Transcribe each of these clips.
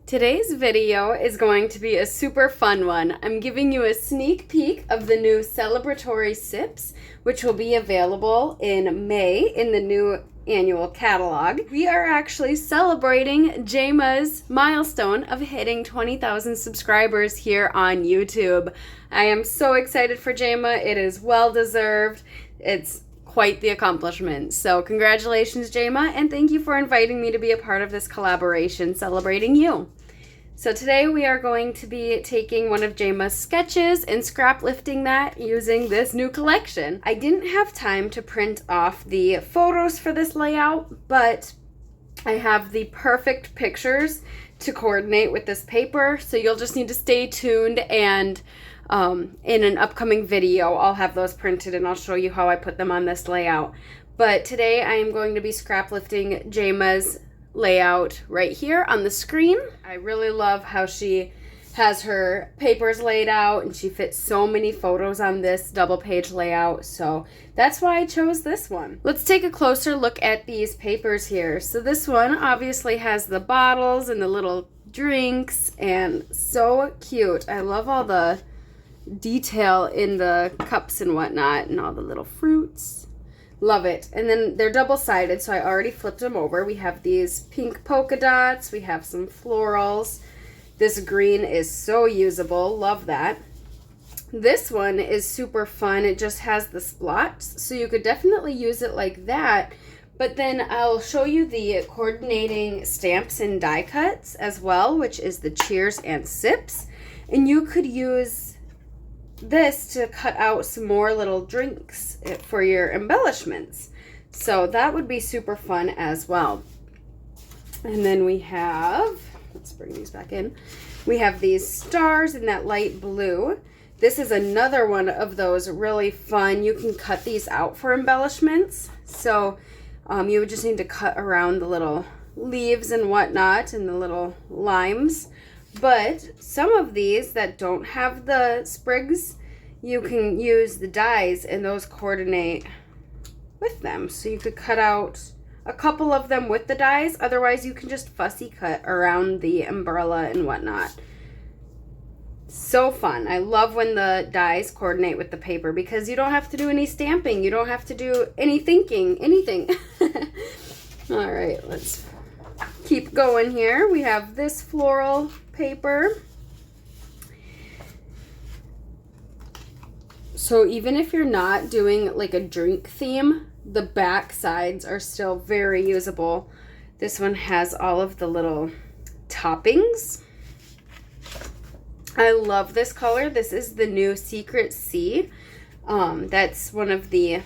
Today's video is going to be a super fun one. I'm giving you a sneak peek of the new Celebratory Sips, which will be available in May in the new annual catalog. We are actually celebrating Jayma's milestone of hitting 20,000 subscribers here on YouTube. I am so excited for Jayma. It is well deserved. It's quite the accomplishment. So congratulations, Jayma, and thank you for inviting me to be a part of this collaboration celebrating you. So today we are going to be taking one of Jayma's sketches and scrap lifting that using this new collection. I didn't have time to print off the photos for this layout, but I have the perfect pictures to coordinate with this paper, so you'll just need to stay tuned, and in an upcoming video I'll have those printed and I'll show you how I put them on this layout. But today I am going to be scrap lifting Jayma's layout right here on the screen. I really love how she has her papers laid out and she fits so many photos on this double page layout, so that's why I chose this one. Let's take a closer look at these papers here. So this one obviously has the bottles and the little drinks, and so cute. I love all the detail in the cups and whatnot and all the little fruits. Love it. And then they're double-sided, so I already flipped them over. We have these pink polka dots. We have some florals. This green is so usable. Love that. This one is super fun. It just has the splots, so you could definitely use it like that. But then I'll show you the coordinating stamps and die cuts as well, which is the cheers and sips. And you could use this to cut out some more little drinks for your embellishments. So that would be super fun as well. And then we have, let's bring these back in. We have these stars in that light blue. This is another one of those really fun, you can cut these out for embellishments. So you would just need to cut around the little leaves and whatnot and the little limes. But some of these that don't have the sprigs, you can use the dies and those coordinate with them. So you could cut out a couple of them with the dies. Otherwise, you can just fussy cut around the umbrella and whatnot. So fun. I love when the dies coordinate with the paper because you don't have to do any stamping. You don't have to do any thinking, anything. All right, let's keep going here. We have this floral paper. So even if you're not doing like a drink theme, the back sides are still very usable. This one has all of the little toppings. I love this color. This is the new Secret Sea. That's one of the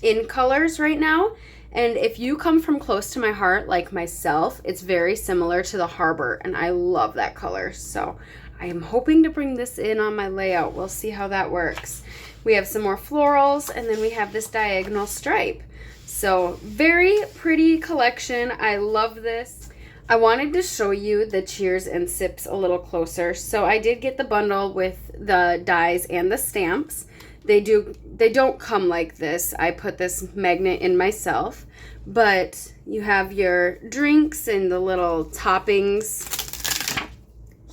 in colors right now. And if you come from close to my heart, like myself, it's very similar to the Harbor, and I love that color. So I am hoping to bring this in on my layout. We'll see how that works. We have some more florals, and then we have this diagonal stripe. So very pretty collection. I love this. I wanted to show you the cheers and sips a little closer. So I did get the bundle with the dies and the stamps. They don't come like this. I put this magnet in myself, but you have your drinks and the little toppings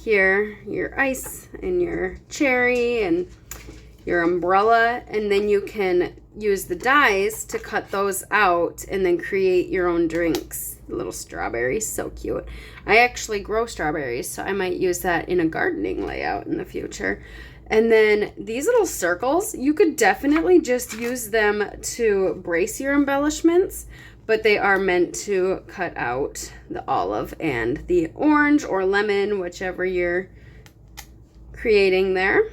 here, your ice and your cherry and your umbrella, and then you can use the dies to cut those out and then create your own drinks. Little strawberries, so cute. I actually grow strawberries, so I might use that in a gardening layout in the future. And then these little circles, you could definitely just use them to brace your embellishments, but they are meant to cut out the olive and the orange or lemon, whichever you're creating there.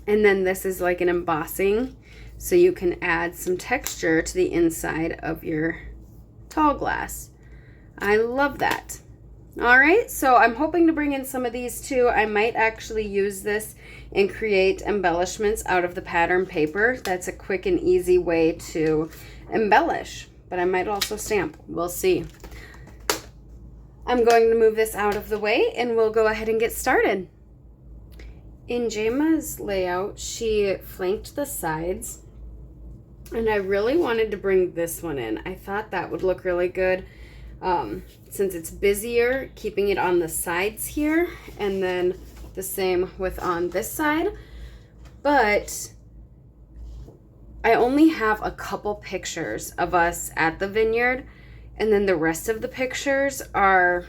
And then this is like an embossing, so you can add some texture to the inside of your tall glass. I love that. All right, so I'm hoping to bring in some of these too. I might actually use this and create embellishments out of the pattern paper. That's a quick and easy way to embellish, but I might also stamp. We'll see. I'm going to move this out of the way and we'll go ahead and get started. In Jayma's layout, she flanked the sides, and I really wanted to bring this one in. I thought that would look really good. since it's busier, keeping it on the sides here, and then the same with on this side. But I only have a couple pictures of us at the vineyard, and then the rest of the pictures aren't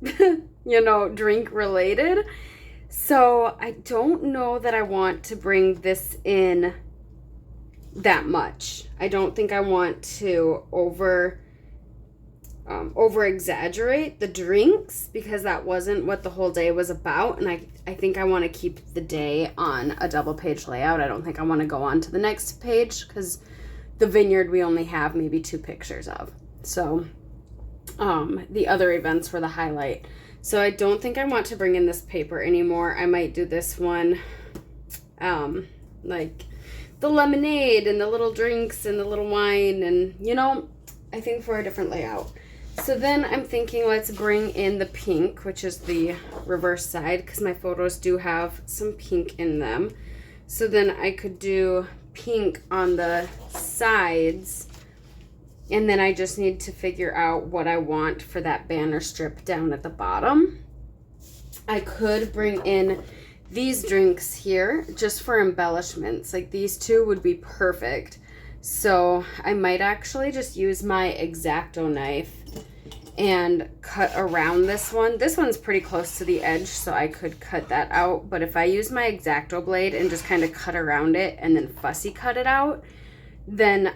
you know, drink related. So I don't know that I want to bring this in that much. I don't think I want to over exaggerate the drinks, because that wasn't what the whole day was about, and I think I want to keep the day on a double page layout. I don't think I want to go on to the next page, because the vineyard we only have maybe 2 pictures of. So the other events were the highlight. So I don't think I want to bring in this paper anymore. I might do this one, like the lemonade and the little drinks and the little wine, and, you know, I think for a different layout. So then I'm thinking, let's bring in the pink, which is the reverse side, because my photos do have some pink in them. So then I could do pink on the sides, and then I just need to figure out what I want for that banner strip down at the bottom. I could bring in these drinks here just for embellishments. Like, these 2 would be perfect. So I might actually just use my X-Acto knife and cut around this one. This one's pretty close to the edge, so I could cut that out. But if I use my X-Acto blade and just kind of cut around it and then fussy cut it out, then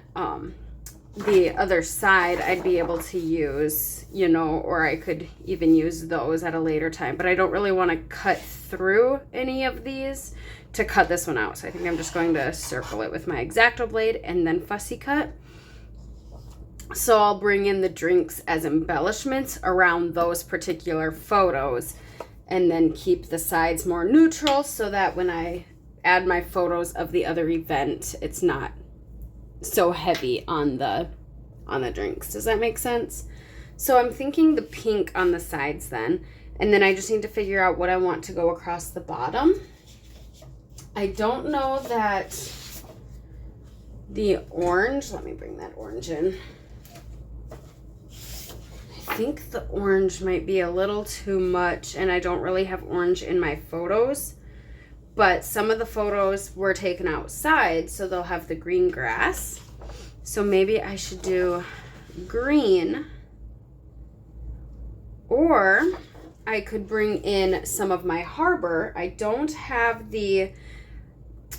the other side I'd be able to use, you know, or I could even use those at a later time. But I don't really want to cut through any of these to cut this one out. So I think I'm just going to circle it with my X-Acto blade and then fussy cut. So I'll bring in the drinks as embellishments around those particular photos, and then keep the sides more neutral, so that when I add my photos of the other event, it's not so heavy on the drinks. Does that make sense? So I'm thinking the pink on the sides then, and then I just need to figure out what I want to go across the bottom. I don't know that the orange, let me bring that orange in. I think the orange might be a little too much, and I don't really have orange in my photos, but some of the photos were taken outside, so they'll have the green grass. So maybe I should do green, or I could bring in some of my harbor. I don't have the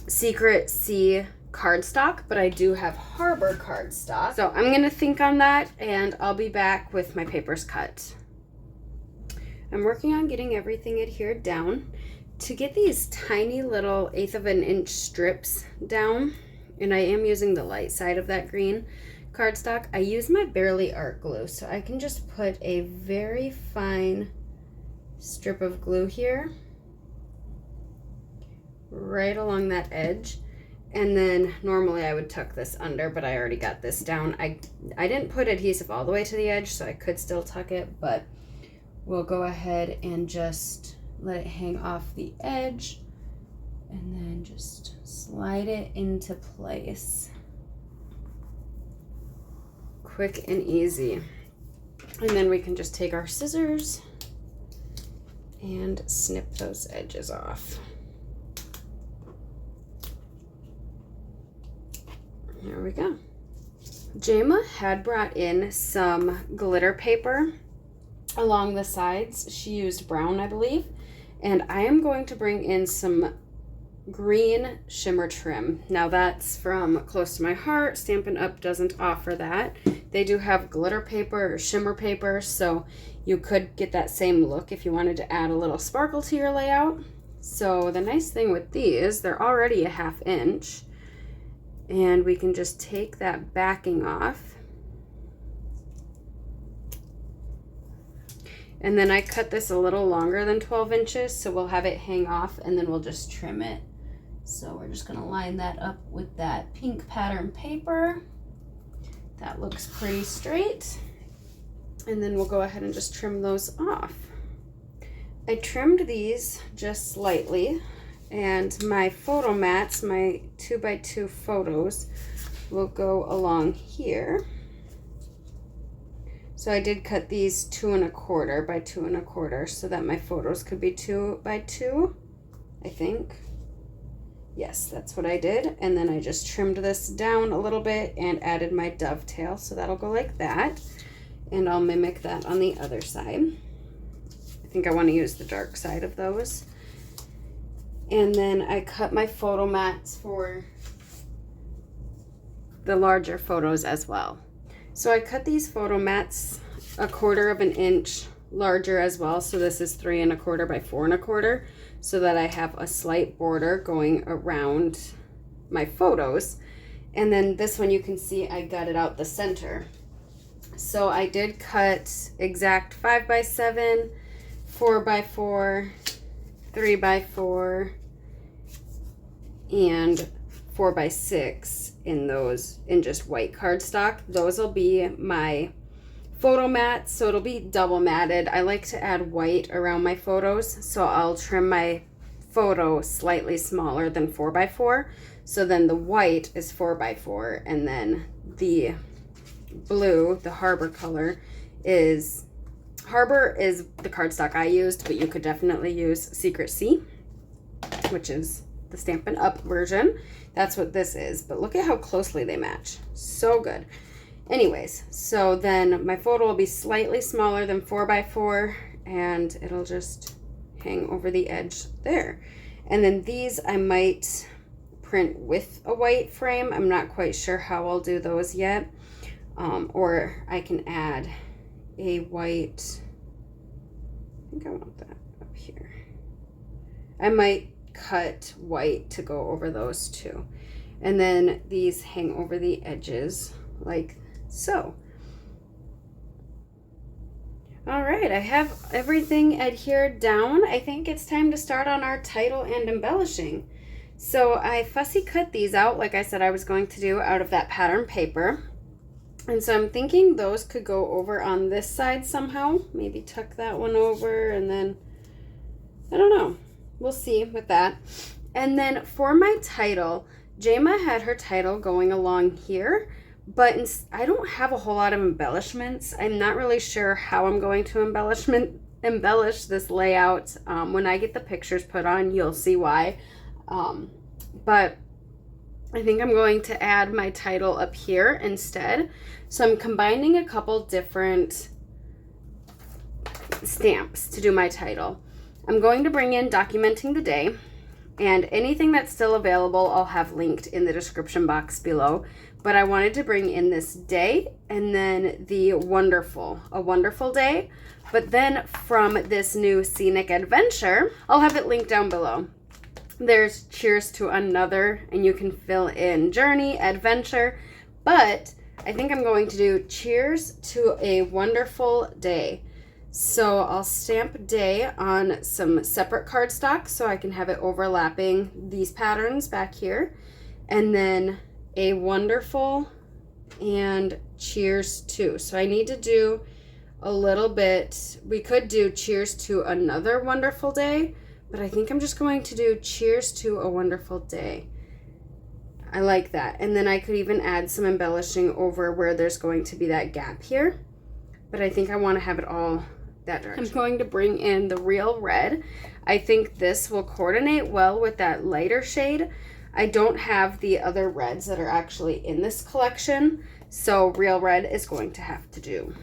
Secret Sea cardstock, but I do have harbor cardstock. So I'm gonna think on that, and I'll be back with my papers cut. I'm working on getting everything adhered down. To get these tiny little 1/8 of an inch strips down, and I am using the light side of that green cardstock, I use my Barely Art glue. So I can just put a very fine strip of glue here, right along that edge. And then normally I would tuck this under, but I already got this down. I didn't put adhesive all the way to the edge, so I could still tuck it, but we'll go ahead and just let it hang off the edge, and then just slide it into place. Quick and easy. And then we can just take our scissors and snip those edges off. There we go. Jayma had brought in some glitter paper along the sides. She used brown, I believe. And I am going to bring in some green shimmer trim. Now that's from Close to My Heart. Stampin' Up! Doesn't offer that. They do have glitter paper or shimmer paper, so you could get that same look if you wanted to add a little sparkle to your layout. So the nice thing with these, they're already a 1/2 inch. And we can just take that backing off. And then I cut this a little longer than 12 inches, so we'll have it hang off, and then we'll just trim it. So we're just gonna line that up with that pink pattern paper. That looks pretty straight. And then we'll go ahead and just trim those off. I trimmed these just slightly. And my photo mats, my 2x2 photos, will go along here. So I did cut these 2 1/4 by 2 1/4 so that my photos could be 2 by 2, I think. Yes, that's what I did. And then I just trimmed this down a little bit and added my dovetail. So that'll go like that. And I'll mimic that on the other side. I think I want to use the dark side of those. And then I cut my photo mats for the larger photos as well. So I cut these photo mats 1/4 of an inch larger as well. So this is 3 1/4 by 4 1/4, so that I have a slight border going around my photos. And then this one, you can see I gutted out the center. So I did cut exact 5 by 7, 4 by 4, 3 by 4, and 4 by 6 in those, in just white cardstock. Those will be my photo mats, so it'll be double matted. I like to add white around my photos, so I'll trim my photo slightly smaller than 4 by 4. So then the white is 4 by 4, and then the blue, the Harbor color, is the cardstock I used, but you could definitely use Secret C, which is the Stampin' Up version. That's what this is, but look at how closely they match. So good. Anyways, so then my photo will be slightly smaller than 4 by 4, and it'll just hang over the edge there. And then these I might print with a white frame. I'm not quite sure how I'll do those yet. Or I can add a white, I think I want that up here. I might cut white to go over those too. And then these hang over the edges like so. All right, I have everything adhered down. I think it's time to start on our title and embellishing. So I fussy cut these out like I said I was going to do out of that pattern paper. And so I'm thinking those could go over on this side somehow. Maybe tuck that one over, and then, I don't know. We'll see with that. And then for my title, Jayma had her title going along here, but I don't have a whole lot of embellishments. I'm not really sure how I'm going to embellish this layout. When I get the pictures put on, you'll see why. But I think I'm going to add my title up here instead. So I'm combining a couple different stamps to do my title. I'm going to bring in Documenting the Day, and anything that's still available I'll have linked in the description box below. But I wanted to bring in this day and then the Wonderful, a Wonderful Day. But then from this new Scenic adventure, I'll have it linked down below. There's Cheers to Another, and you can fill in journey, adventure, but I think I'm going to do Cheers to a Wonderful Day. So I'll stamp day on some separate cardstock so I can have it overlapping these patterns back here, and then a wonderful and cheers to. So I need to do a little bit. We could do Cheers to Another Wonderful Day, but I think I'm just going to do Cheers to a Wonderful Day. I like that. And then I could even add some embellishing over where there's going to be that gap here, but I think I want to have it all that direction. I'm going to bring in the Real Red. I think this will coordinate well with that lighter shade. I don't have the other reds that are actually in this collection, so Real Red is going to have to do.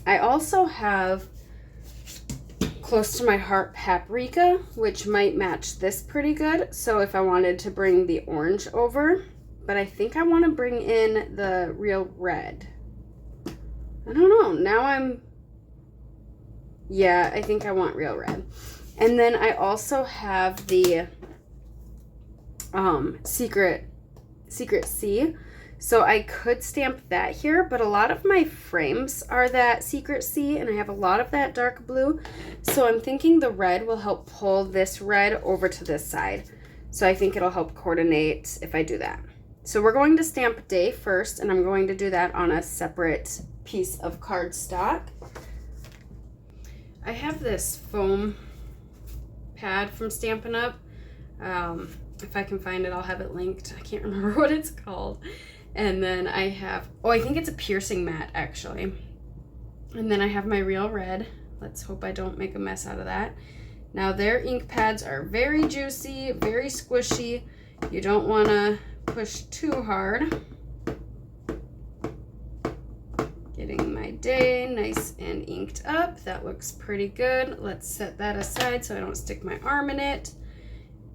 I also have Close to My Heart Paprika, which might match this pretty good. So if I wanted to bring the orange over, but I think I want to bring in the Real Red. I don't know. Now yeah, I think I want Real Red. And then I also have the Secret C. So I could stamp that here, but a lot of my frames are that Secret C, and I have a lot of that dark blue. So I'm thinking the red will help pull this red over to this side. So I think it'll help coordinate if I do that. So we're going to stamp day first, and I'm going to do that on a separate piece of cardstock. I have this foam pad from Stampin' Up. If I can find it, I'll have it linked. I can't remember what it's called. And then I have, I think it's a piercing mat actually. And then I have my real red. Let's hope I don't make a mess out of that. Now their ink pads are very juicy, very squishy. You don't want to push too hard. Getting my day nice and inked up. That looks pretty good. Let's set that aside so I don't stick my arm in it.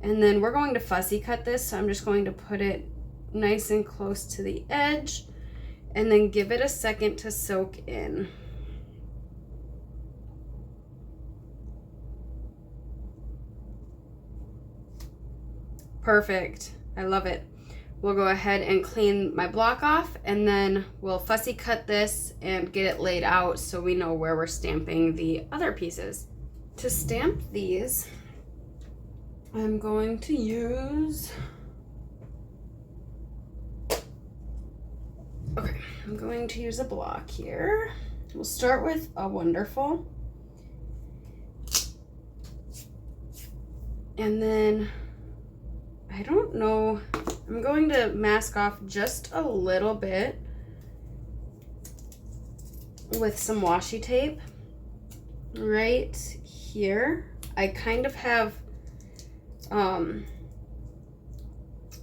And then we're going to fussy cut this, so I'm just going to put it nice and close to the edge and then give it a second to soak in. Perfect. I love it. We'll go ahead and clean my block off, and then we'll fussy cut this and get it laid out so we know where we're stamping the other pieces. To stamp these, I'm going to use, I'm going to use a block here. We'll start with a wonderful. And then, I don't know, I'm going to mask off just a little bit with some washi tape right here. I kind of have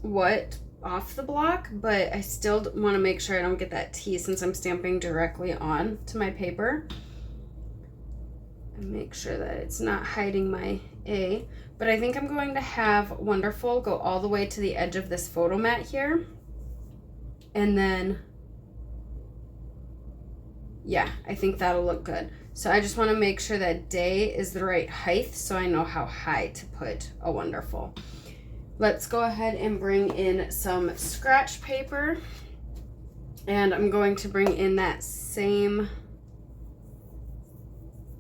what off the block, but I still want to make sure I don't get that T since I'm stamping directly on to my paper. And make sure that it's not hiding my A. But I think I'm going to have Wonderful go all the way to the edge of this photo mat here. And then, yeah, I think that'll look good. So I just want to make sure that day is the right height so I know how high to put a Wonderful. Let's go ahead and bring in some scratch paper. And I'm going to bring in that same,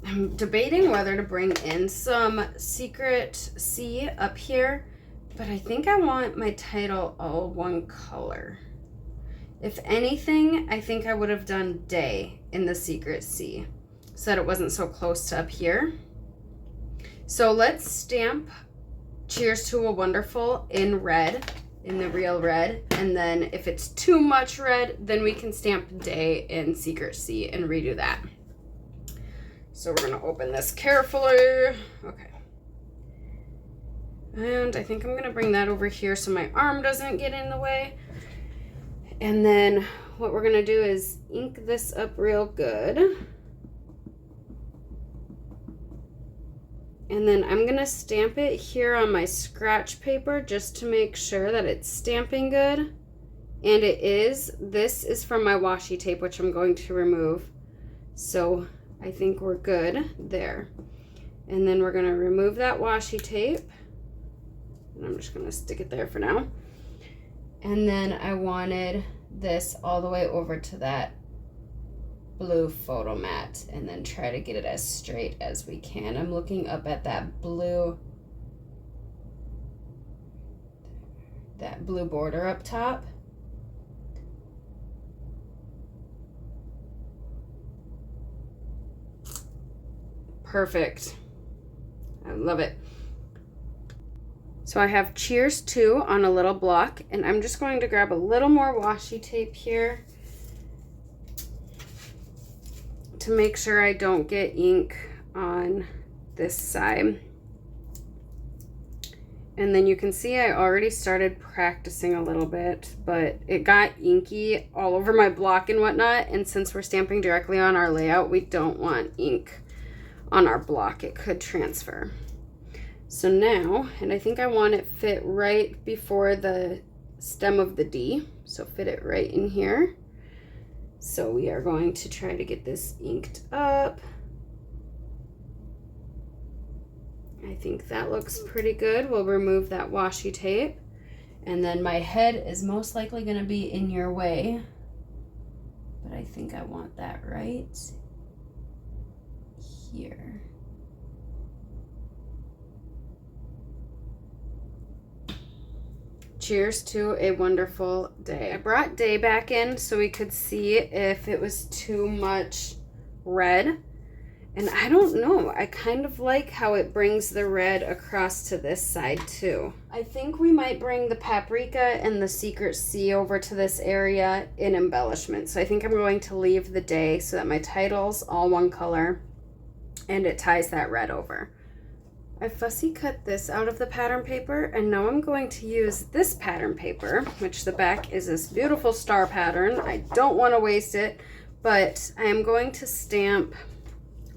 I'm debating whether to bring in some Secret C up here, but I think I want my title all one color. If anything, I think I would have done day in the Secret C so that it wasn't so close to up here. So let's stamp Cheers to a Wonderful in red, in the real red, and then if it's too much red, then we can stamp day in Secret C and redo that. So we're gonna open this carefully. Okay. And I think I'm gonna bring that over here so my arm doesn't get in the way. And then what we're gonna do is ink this up real good. And then I'm gonna stamp it here on my scratch paper just to make sure that it's stamping good. And it is. This is from my washi tape, which I'm going to remove. So I think we're good there. And then we're gonna remove that washi tape. And I'm just gonna stick it there for now. And then I wanted this all the way over to that blue photo mat and then try to get it as straight as we can. I'm looking up at that blue border up top. Perfect. I love it. So I have Cheers to on a little block, and I'm just going to grab a little more washi tape here to make sure I don't get ink on this side. And then you can see I already started practicing a little bit, but it got inky all over my block and whatnot, and since we're stamping directly on our layout, we don't want ink on our block. It could transfer. So now, and I think I want it fit right before the stem of the D, so fit it right in here. So we are going to try to get this inked up. I think that looks pretty good. We'll remove that washi tape. And then my head is most likely going to be in your way, but I think I want that right here. Cheers to a wonderful day. I brought day back in so we could see if it was too much red. And I don't know, I kind of like how it brings the red across to this side too. I think we might bring the paprika and the Secret Sea over to this area in embellishment. So I think I'm going to leave the day so that my title's all one color and it ties that red over. I fussy cut this out of the pattern paper, and now I'm going to use this pattern paper, which the back is this beautiful star pattern. I don't want to waste it, but I am going to stamp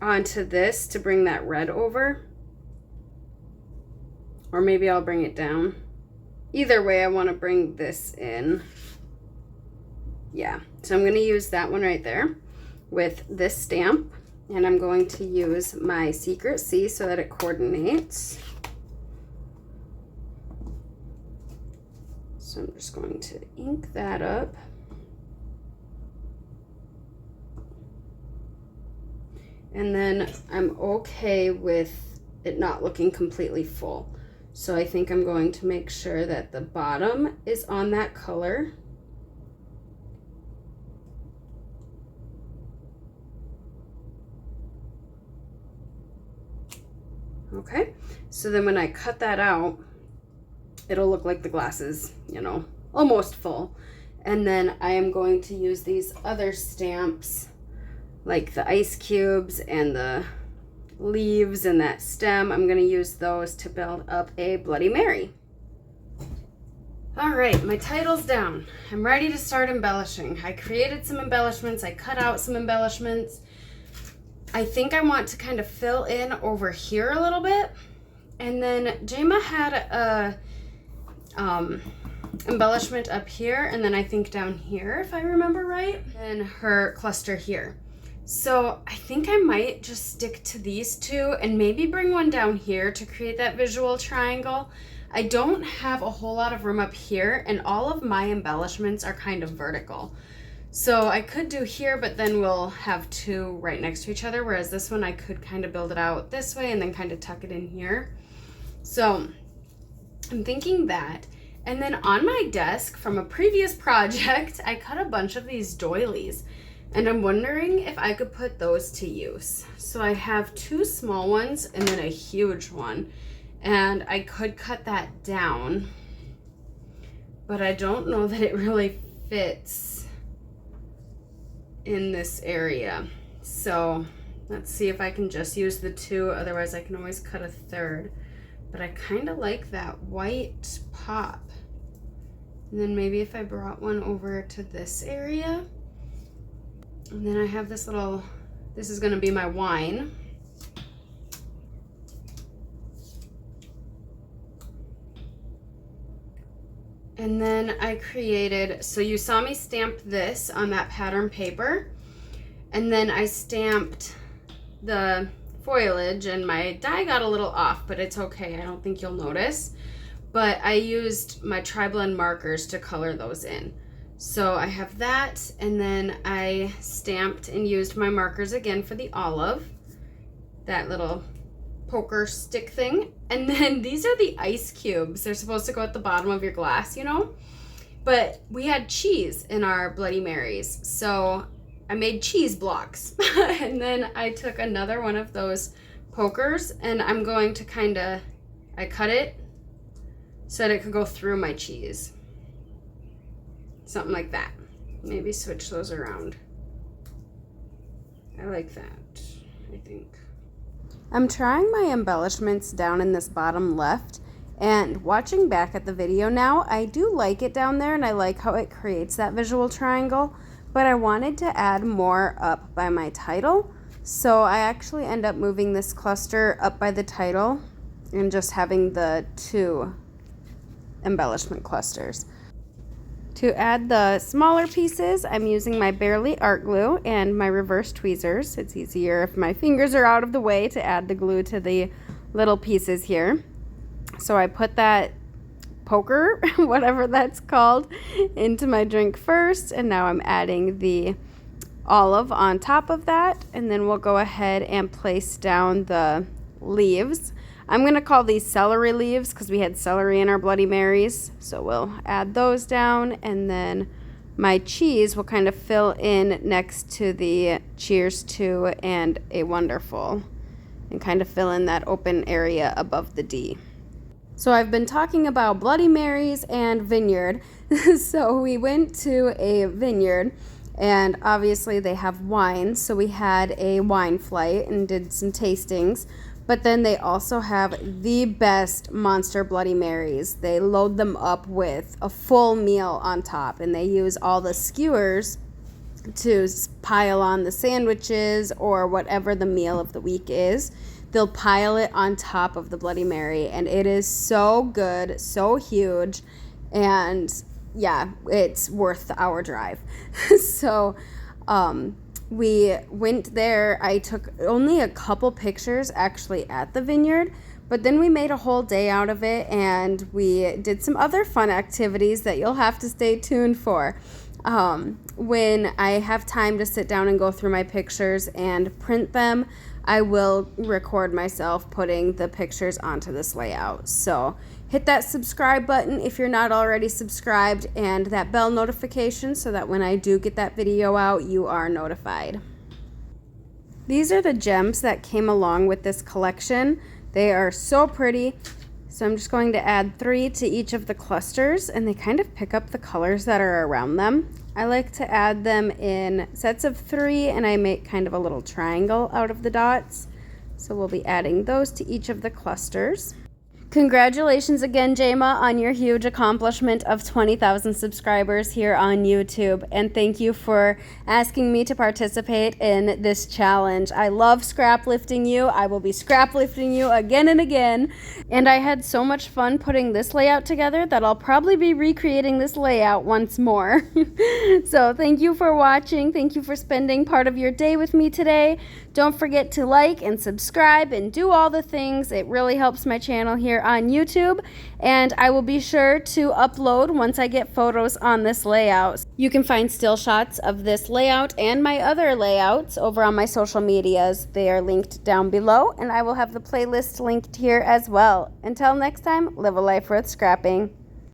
onto this to bring that red over. Or maybe I'll bring it down. Either way, I want to bring this in. Yeah, so I'm going to use that one right there with this stamp. And I'm going to use my Secret Sea so that it coordinates. So I'm just going to ink that up. And then I'm okay with it not looking completely full. So I think I'm going to make sure that the bottom is on that color. Okay, so then when I cut that out, it'll look like the glass is, you know, almost full. And then I am going to use these other stamps, like the ice cubes and the leaves and that stem. I'm going to use those to build up a Bloody Mary. All right, my title's down. I'm ready to start embellishing. I created some embellishments. I cut out some embellishments. I think I want to kind of fill in over here a little bit. And then Jayma had a embellishment up here, and then I think down here, if I remember right, and her cluster here. So I think I might just stick to these two and maybe bring one down here to create that visual triangle. I don't have a whole lot of room up here, and all of my embellishments are kind of vertical. So I could do here, but then we'll have two right next to each other, whereas this one I could kind of build it out this way and then kind of tuck it in here. So I'm thinking that. And then on my desk from a previous project, I cut a bunch of these doilies, and I'm wondering if I could put those to use. So I have two small ones and then a huge one, and I could cut that down, but I don't know that it really fits in this area. So let's see if I can just use the two, otherwise I can always cut a third. But I kind of like that white pop. And then maybe if I brought one over to this area, and then I have this little, this is going to be my wine. And then I created, so you saw me stamp this on that pattern paper, and then I stamped the foliage, and my die got a little off, but it's okay, I don't think you'll notice. But I used my tri-blend markers to color those in. So I have that, and then I stamped and used my markers again for the olive, that little poker stick thing. And then these are the ice cubes. They're supposed to go at the bottom of your glass, you know? But we had cheese in our Bloody Marys, so I made cheese blocks. And then I took another one of those pokers, and I'm going to kind of, I cut it so that it could go through my cheese. Something like that. Maybe switch those around. I like that, I think. I'm trying my embellishments down in this bottom left, and watching back at the video now, I do like it down there, and I like how it creates that visual triangle, but I wanted to add more up by my title, so I actually end up moving this cluster up by the title and just having the two embellishment clusters. To add the smaller pieces, I'm using my Barely art glue and my reverse tweezers. It's easier if my fingers are out of the way to add the glue to the little pieces here. So I put that poker, whatever that's called, into my drink first, and now I'm adding the olive on top of that, and then we'll go ahead and place down the leaves. I'm going to call these celery leaves because we had celery in our Bloody Marys, so we'll add those down and then my cheese will kind of fill in next to the cheers to and a wonderful, and kind of fill in that open area above the D. So I've been talking about Bloody Marys and vineyard. So we went to a vineyard, and obviously they have wine. So we had a wine flight and did some tastings. But then they also have the best monster Bloody Marys. They load them up with a full meal on top, and they use all the skewers to pile on the sandwiches or whatever the meal of the week is. They'll pile it on top of the Bloody Mary, and it is so good, so huge, and yeah, it's worth the hour drive. So we went there. I took only a couple pictures actually at the vineyard, but then we made a whole day out of it, and we did some other fun activities that you'll have to stay tuned for. When I have time to sit down and go through my pictures and print them, I will record myself putting the pictures onto this layout. So hit that subscribe button if you're not already subscribed, and that bell notification so that when I do get that video out, you are notified. These are the gems that came along with this collection. They are so pretty. So I'm just going to add 3 to each of the clusters, and they kind of pick up the colors that are around them. I like to add them in sets of 3, and I make kind of a little triangle out of the dots. So we'll be adding those to each of the clusters. Congratulations again, Jayma, on your huge accomplishment of 20,000 subscribers here on YouTube. And thank you for asking me to participate in this challenge. I love scrap lifting you. I will be scrap lifting you again and again. And I had so much fun putting this layout together that I'll probably be recreating this layout once more. So thank you for watching. Thank you for spending part of your day with me today. Don't forget to like and subscribe and do all the things. It really helps my channel here on YouTube, and I will be sure to upload once I get photos on this layout. You can find still shots of this layout and my other layouts over on my social medias. They are linked down below, and I will have the playlist linked here as well. Until next time, live a life worth scrapping.